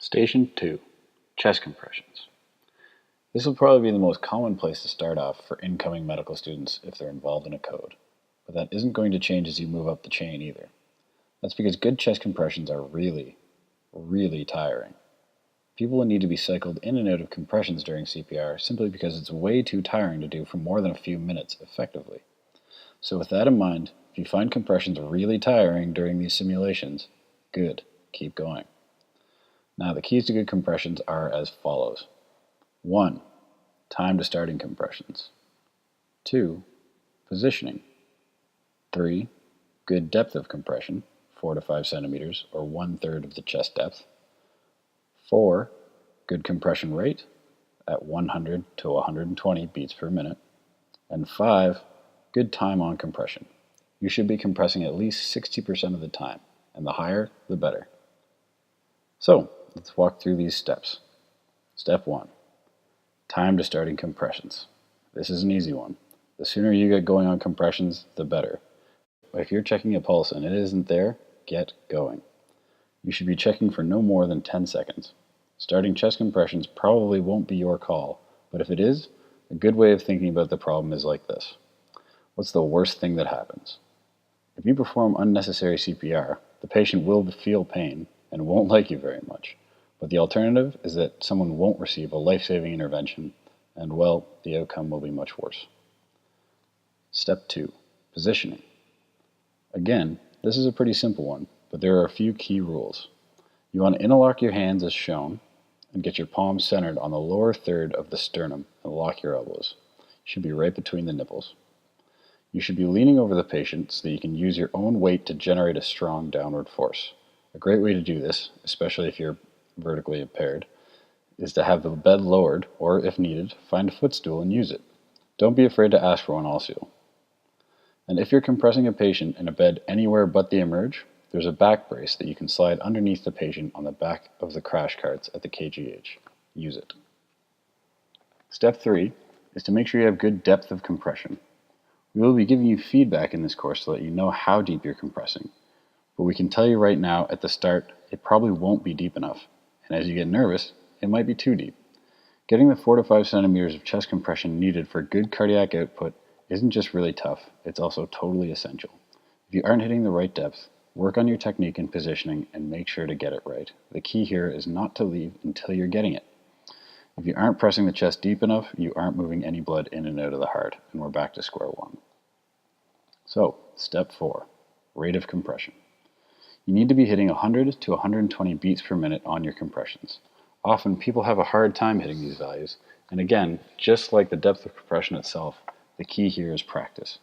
Station 2, chest compressions. This will probably be the most common place to start off for incoming medical students if they're involved in a code, but that isn't going to change as you move up the chain either. That's because good chest compressions are really, really tiring. People will need to be cycled in and out of compressions during CPR simply because it's way too tiring to do for more than a few minutes effectively. So with that in mind, if you find compressions really tiring during these simulations, good, keep going. Now, the keys to good compressions are as follows. 1. Time to starting compressions. 2. Positioning. 3. Good depth of compression, 4 to 5 centimeters, or 1/3 of the chest depth. 4. Good compression rate at 100 to 120 beats per minute. And 5. Good time on compression. You should be compressing at least 60% of the time, and the higher, the better. So, let's walk through these steps. Step 1. Time to starting compressions. This is an easy one. The sooner you get going on compressions, the better. If you're checking a pulse and it isn't there, get going. You should be checking for no more than 10 seconds. Starting chest compressions probably won't be your call, but if it is, a good way of thinking about the problem is like this. What's the worst thing that happens? If you perform unnecessary CPR, the patient will feel pain and won't like you very much. But the alternative is that someone won't receive a life-saving intervention, and well, the outcome will be much worse. Step 2. Positioning. Again, this is a pretty simple one, but there are a few key rules. You want to interlock your hands as shown, and get your palms centered on the lower third of the sternum, and lock your elbows. You should be right between the nipples. You should be leaning over the patient so that you can use your own weight to generate a strong downward force. A great way to do this, especially if you're vertically impaired, is to have the bed lowered, or if needed, find a footstool and use it. Don't be afraid to ask for one also. And if you're compressing a patient in a bed anywhere but the emerge, there's a back brace that you can slide underneath the patient on the back of the crash carts at the KGH. Use it. Step 3 is to make sure you have good depth of compression. We will be giving you feedback in this course to let you know how deep you're compressing, but we can tell you right now at the start it probably won't be deep enough. And as you get nervous, it might be too deep. Getting the 4 to 5 centimeters of chest compression needed for good cardiac output isn't just really tough, it's also totally essential. If you aren't hitting the right depth, work on your technique and positioning and make sure to get it right. The key here is not to leave until you're getting it. If you aren't pressing the chest deep enough, you aren't moving any blood in and out of the heart, and we're back to square one. So, step 4, rate of compression. You need to be hitting 100 to 120 beats per minute on your compressions. Often people have a hard time hitting these values, and again, just like the depth of compression itself, the key here is practice.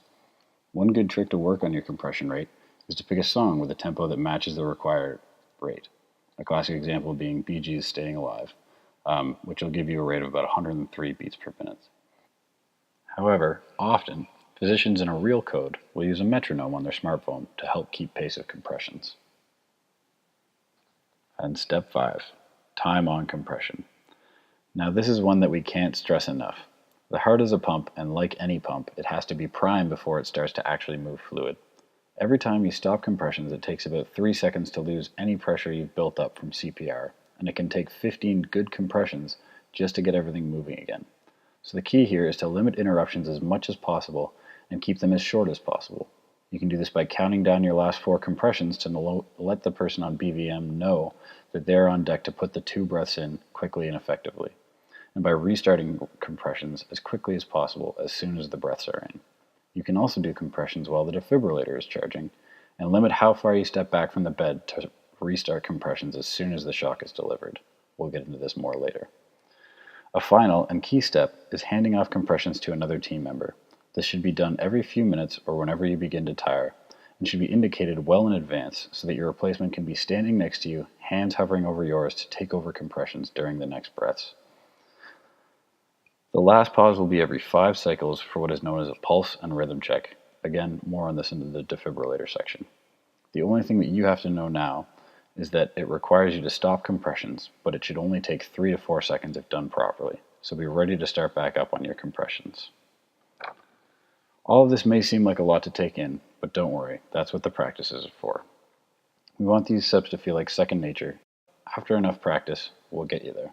One good trick to work on your compression rate is to pick a song with a tempo that matches the required rate. A classic example being Bee Gees' Staying Alive, which will give you a rate of about 103 beats per minute. However, often, physicians in a real code will use a metronome on their smartphone to help keep pace of compressions. And step 5, time on compression. Now this is one that we can't stress enough. The heart is a pump, and like any pump, it has to be primed before it starts to actually move fluid. Every time you stop compressions, it takes about 3 seconds to lose any pressure you've built up from CPR, and it can take 15 good compressions just to get everything moving again. So the key here is to limit interruptions as much as possible and keep them as short as possible. You can do this by counting down your last 4 compressions to let the person on BVM know that they're on deck to put the 2 breaths in quickly and effectively, and by restarting compressions as quickly as possible as soon as the breaths are in. You can also do compressions while the defibrillator is charging, and limit how far you step back from the bed to restart compressions as soon as the shock is delivered. We'll get into this more later. A final and key step is handing off compressions to another team member. This should be done every few minutes or whenever you begin to tire, and should be indicated well in advance so that your replacement can be standing next to you, hands hovering over yours to take over compressions during the next breaths. The last pause will be every 5 cycles for what is known as a pulse and rhythm check. Again, more on this in the defibrillator section. The only thing that you have to know now is that it requires you to stop compressions, but it should only take 3 to 4 seconds if done properly. So be ready to start back up on your compressions. All of this may seem like a lot to take in, but don't worry, that's what the practices are for. We want these steps to feel like second nature. After enough practice, we'll get you there.